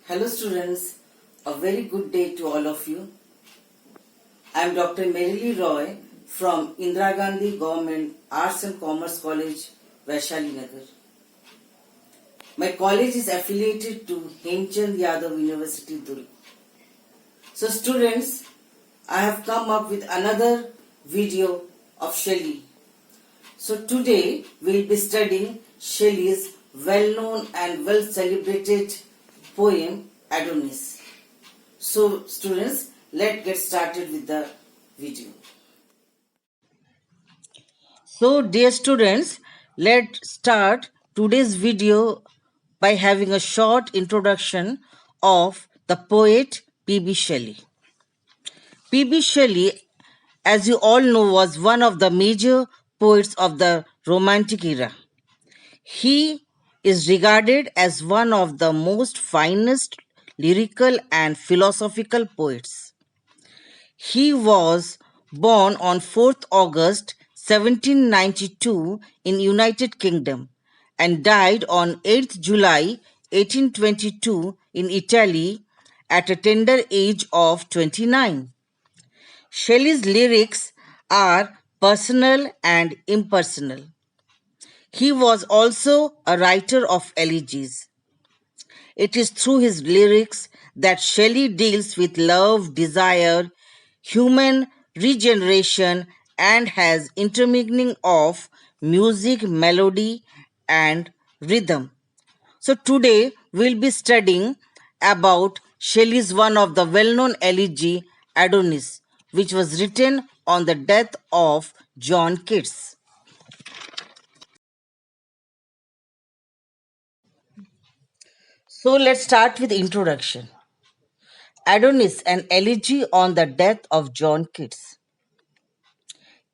Hello students, a very good day to all of you. I am Dr. Merily Roy from Indira Gandhi Government Arts and Commerce College, Vaishali Nagar. My college is affiliated to Hemchand Yadav University, Durg. So students, I have come up with another video of Shelley. So today we will be studying Shelley's well-known and well-celebrated poem Adonis. So students, let's get started with the video. So dear students, let's start today's video by having a short introduction of the poet P.B. Shelley. P.B. Shelley, as you all know, was one of the major poets of the Romantic era. He is regarded as one of the most finest lyrical and philosophical poets. He was born on 4th August 1792 in United Kingdom and died on 8th July 1822 in Italy at a tender age of 29. Shelley's lyrics are personal and impersonal. He was also a writer of elegies. It is through his lyrics that Shelley deals with love, desire, human regeneration, and has intermingling of music, melody, and rhythm. So today we'll be studying about Shelley's one of the well-known elegy, Adonis, which was written on the death of John Keats. So let's start with introduction. Adonis, an elegy on the death of John Keats.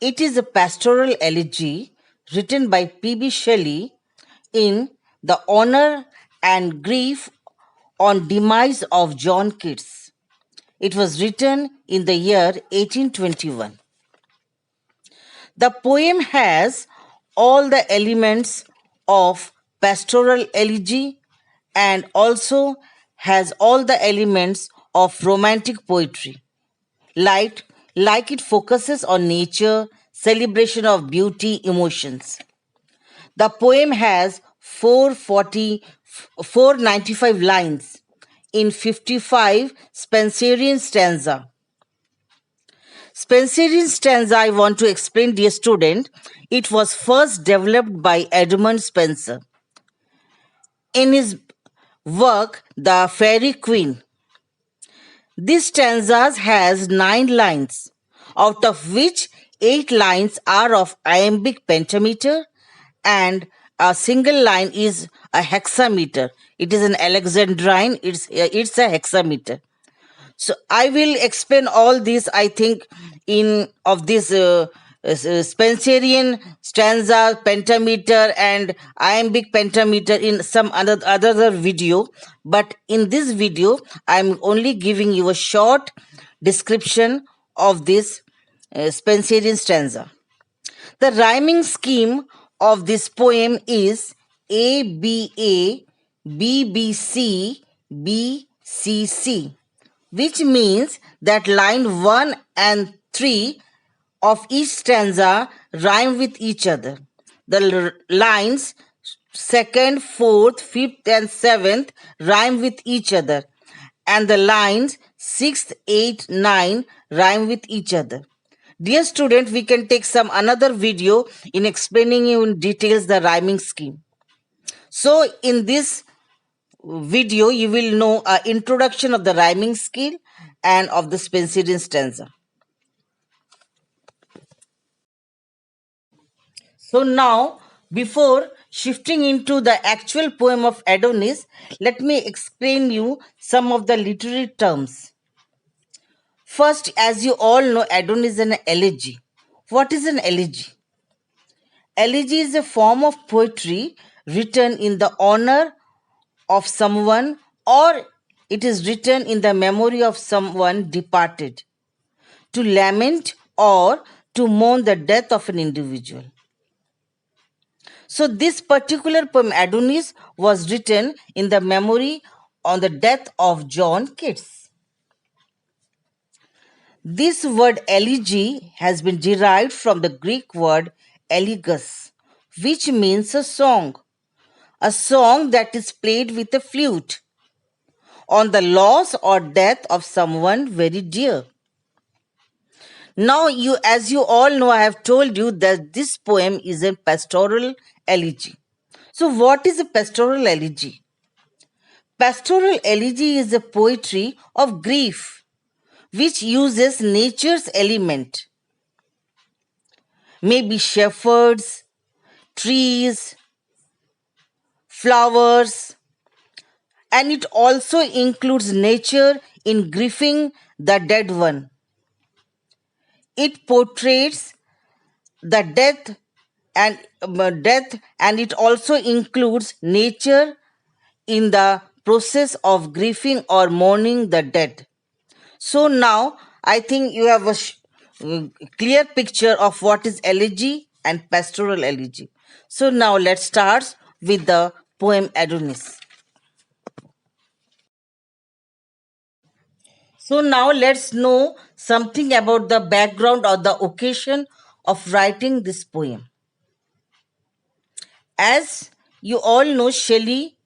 It is a pastoral elegy written by P.B. Shelley in the honor and grief on demise of John Keats. It was written in the year 1821. The poem has all the elements of pastoral elegy and also has all the elements of romantic poetry. Like, like it focuses on nature, celebration of beauty, emotions. The poem has 495 lines in 55 Spenserian stanza. Spenserian stanza, I want to explain, dear student, it was first developed by Edmund Spenser. In his work, The Faerie Queene, this stanza has 9 lines, out of which 8 lines are of iambic pentameter and a single line is a hexameter. It is an Alexandrine, it's a hexameter. So I will explain all this, I think, in of this Spenserian stanza, pentameter, and iambic pentameter in some other video. But in this video, I'm only giving you a short description of this Spenserian stanza. The rhyming scheme of this poem is A B A B B C B C C, which means that line 1 and 3 of each stanza rhyme with each other. The lines 2nd, 4th, 5th, and 7th rhyme with each other, and the lines 6th, 8th, 9 rhyme with each other. Dear student, we can take some another video in explaining you in details the rhyming scheme. So in this video, you will know an introduction of the rhyming scheme and of the Spenserian stanza. So now, before shifting into the actual poem of Adonis, let me explain you some of the literary terms. First, as you all know, Adonis is an elegy. What is an elegy? Elegy is a form of poetry written in the honor of someone, or it is written in the memory of someone departed, to lament or to mourn the death of an individual. So this particular poem, Adonis, was written in the memory on the death of John Keats. This word elegy has been derived from the Greek word elegus, which means a song that is played with a flute on the loss or death of someone very dear. Now, as you all know, I have told you that this poem is a pastoral elegy. So, what is a pastoral elegy? Pastoral elegy is a poetry of grief which uses nature's element, maybe shepherds, trees, flowers, and it also includes nature in grieving the dead one. It portrays the death and it also includes nature in the process of grieving or mourning the dead. So now I think you have a clear picture of what is elegy and pastoral elegy. So now let's start with the poem Adonis. So now let's know something about the background or the occasion of writing this poem. As you all know, Shelley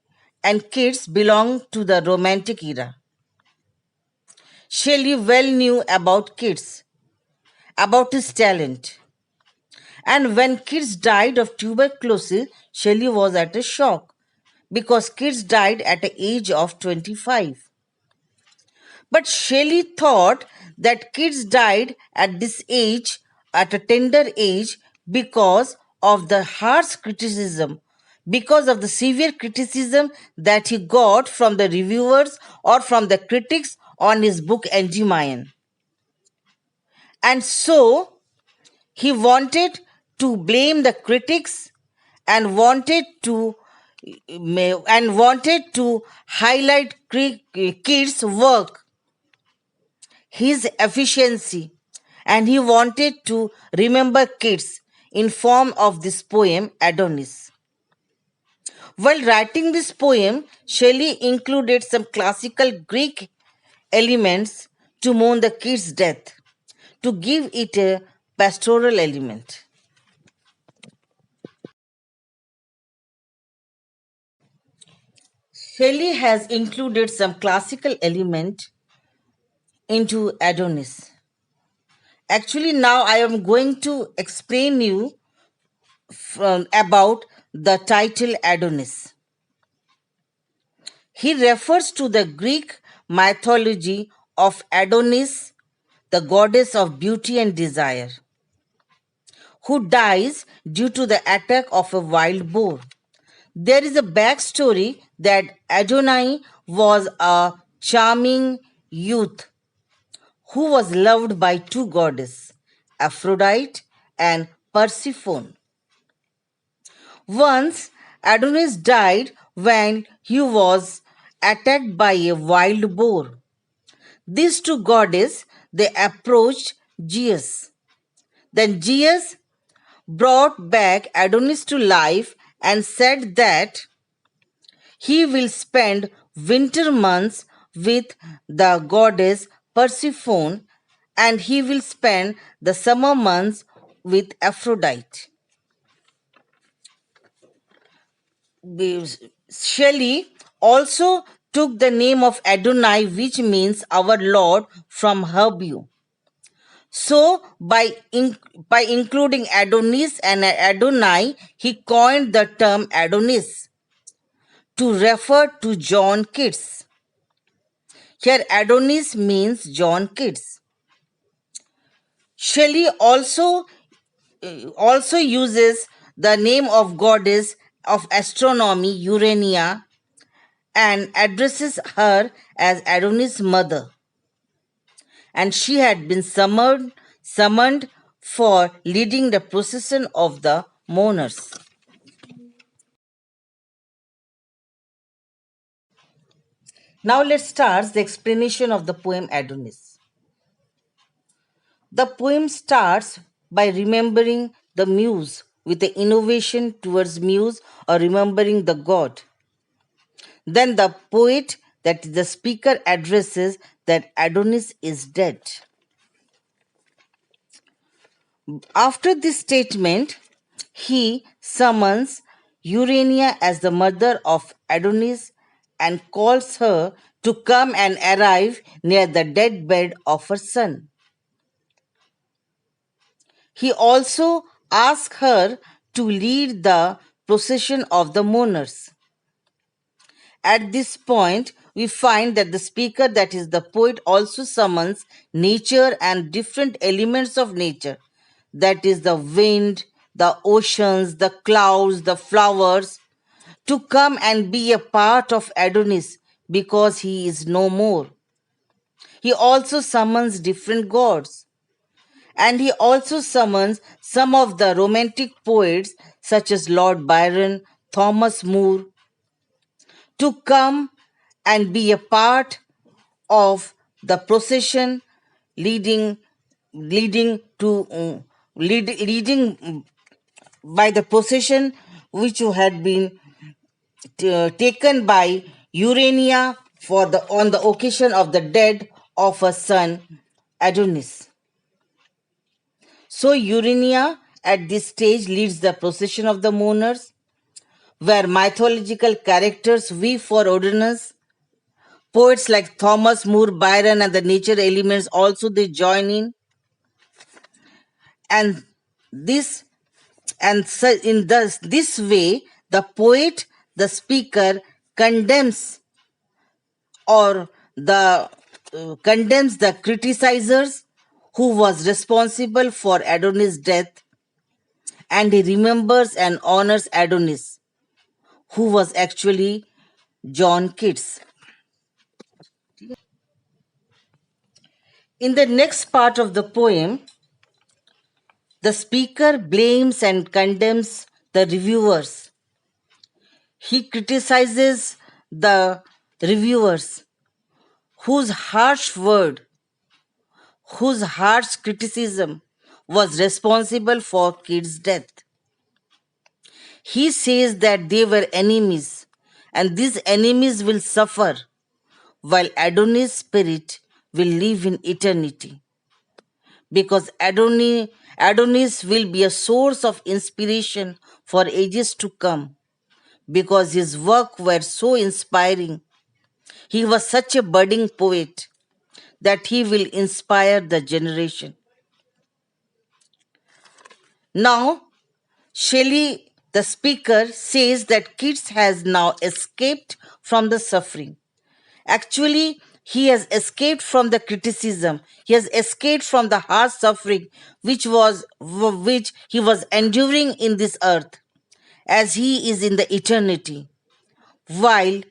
and Keats belong to the Romantic era. Shelley well knew about Keats, about his talent. And when Keats died of tuberculosis, Shelley was at a shock because Keats died at the age of 25. But Shelley thought that Keats died at this age, at a tender age, because of the harsh criticism, because of the severe criticism that he got from the reviewers or from the critics on his book Endymion. And so he wanted to blame the critics and wanted to highlight Keats' work, his efficiency, and he wanted to remember Keats in form of this poem Adonis. While writing this poem, Shelley included some classical Greek elements to mourn the Keats' death, to give it a pastoral element. Shelley has included some classical element into Adonis. Actually, now I am going to explain you about the title Adonis. He refers to the Greek mythology of Adonis, the goddess of beauty and desire, who dies due to the attack of a wild boar. There is a backstory that Adonai was a charming youth who was loved by two goddesses, Aphrodite and Persephone. Once, Adonis died when he was attacked by a wild boar. These two goddesses they approached Zeus. Then Zeus brought back Adonis to life and said that he will spend winter months with the goddess Persephone and he will spend the summer months with Aphrodite. Shelley also took the name of Adonai, which means our Lord, from Hebrew. So, by including Adonis and Adonai, he coined the term Adonis to refer to John Keats. Here, Adonis means John Keats. Shelley also uses the name of goddess of astronomy Urania and addresses her as Adonis' mother. And she had been summoned for leading the procession of the mourners. Now let's start the explanation of the poem Adonis. The poem starts by remembering the muse with the innovation towards muse or remembering the god. Then the poet that the speaker addresses that Adonis is dead. After this statement, he summons Urania as the mother of Adonis and calls her to come and arrive near the dead bed of her son. He also asks her to lead the procession of the mourners. At this point, we find that the speaker, that is the poet, also summons nature and different elements of nature, that is the wind, the oceans, the clouds, the flowers, to come and be a part of Adonis because he is no more. He also summons different gods. And he also summons some of the romantic poets such as Lord Byron, Thomas Moore, to come and be a part of the procession leading leading to leading by the procession which had been taken by Urania for the on the occasion of the death of her son Adonis. So Urania at this stage leads the procession of the mourners, where mythological characters weep for Odinus. Poets like Thomas Moore, Byron, and the nature elements also they join in, and this and so in this way, the poet, the speaker, condemns or the condemns the criticizers who was responsible for Adonis' death, and he remembers and honors Adonis, who was actually John Keats. In the next part of the poem, the speaker blames and condemns the reviewers. He criticizes the reviewers whose harsh criticism was responsible for Keats' death. He says that they were enemies, and these enemies will suffer, while Adonis' spirit will live in eternity. Because Adonis will be a source of inspiration for ages to come, because his work were so inspiring. He was such a budding poet that he will inspire the generation. Now, Shelley, the speaker, says that Keats has now escaped from the suffering. Actually, he has escaped from the criticism. He has escaped from the harsh suffering which he was enduring in this earth, as he is in the eternity. While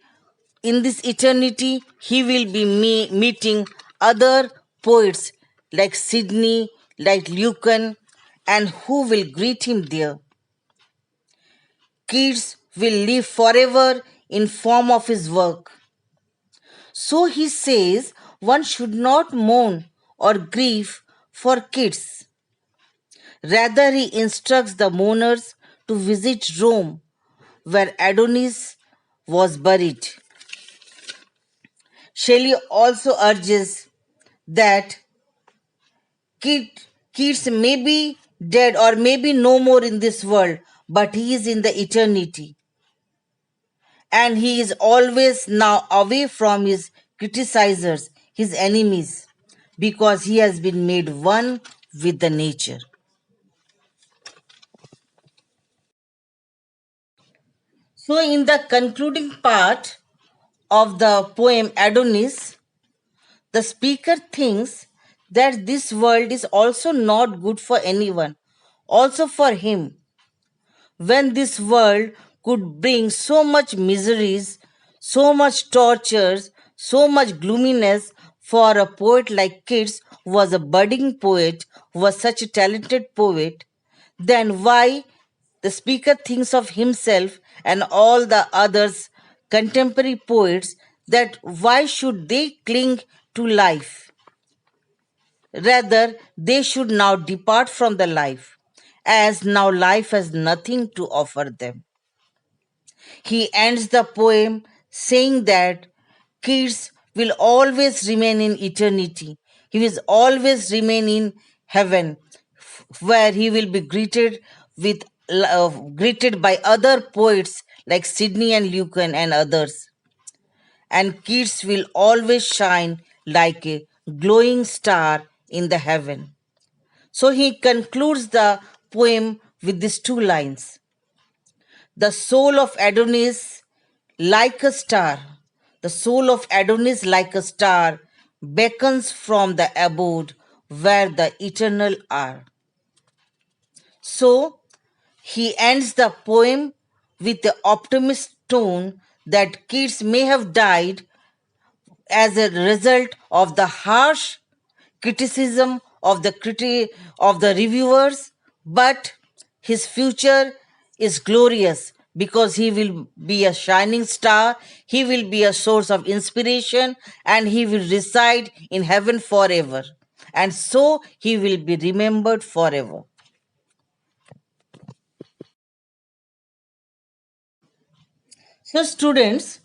in this eternity, he will be meeting other poets like Sidney, like Lucan, and who will greet him there. Keats will live forever in form of his work. So he says one should not mourn or grieve for Keats. Rather, he instructs the mourners to visit Rome, where Adonis was buried. Shelley also urges that Keats may be dead or maybe no more in this world, but he is in the eternity. And he is always now away from his criticizers, his enemies, because he has been made one with the nature. So, in the concluding part of the poem Adonis, the speaker thinks that this world is also not good for anyone, also for him. When this world could bring so much miseries, so much tortures, so much gloominess for a poet like Keats, who was a budding poet, who was such a talented poet, then why the speaker thinks of himself and all the others, contemporary poets, that why should they cling to life? Rather, they should now depart from the life, as now life has nothing to offer them. He ends the poem saying that Keats will always remain in eternity. He will always remain in heaven, where he will be greeted by other poets like Sidney and Lucan and others. And Keats will always shine like a glowing star in the heaven. So he concludes the poem with these two lines. The soul of Adonis, like a star, the soul of Adonis, like a star, beckons from the abode where the eternal are. So he ends the poem with the optimist tone that Keats may have died as a result of the harsh criticism of the reviewers, but his future is glorious because he will be a shining star, he will be a source of inspiration, and he will reside in heaven forever. And so he will be remembered forever. So, students,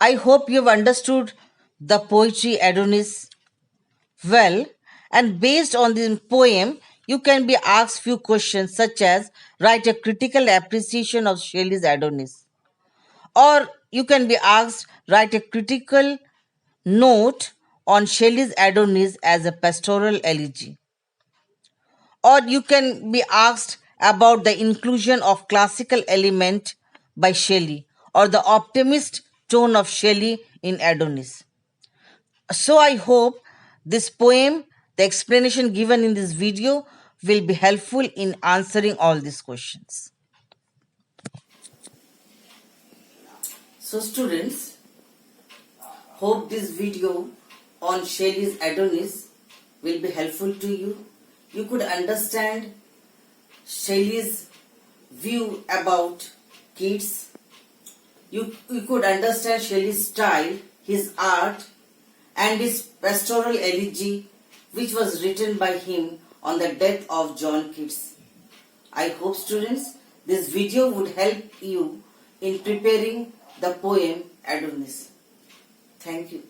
I hope you have understood the poetry Adonis well, and based on this poem, you can be asked few questions such as write a critical appreciation of Shelley's Adonis, or you can be asked write a critical note on Shelley's Adonis as a pastoral elegy, or you can be asked about the inclusion of classical element by Shelley or the optimist tone of Shelley in Adonis. So I hope this poem, the explanation given in this video, will be helpful in answering all these questions. So students, hope this video on Shelley's Adonis will be helpful to you. You could understand Shelley's view about Keats. You could understand Shelley's style, his art, and his pastoral elegy, which was written by him on the death of John Keats. I hope students, this video would help you in preparing the poem Adonis. Thank you.